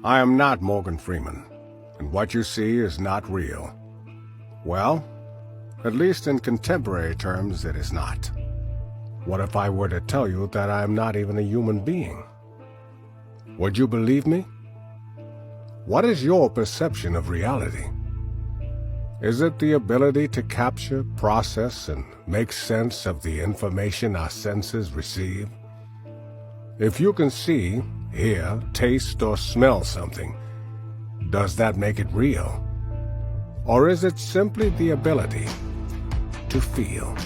I am not Morgan Freeman, and what you see is not real. Well, at least in contemporary terms it is not. What if I were to tell you that I am not even a human being? Would you believe me? What is your perception of reality? Is it the ability to capture, process, and make sense of the information our senses receive? If you can see, hear, taste, or smell something, does that make it real? Or is it simply the ability to feel?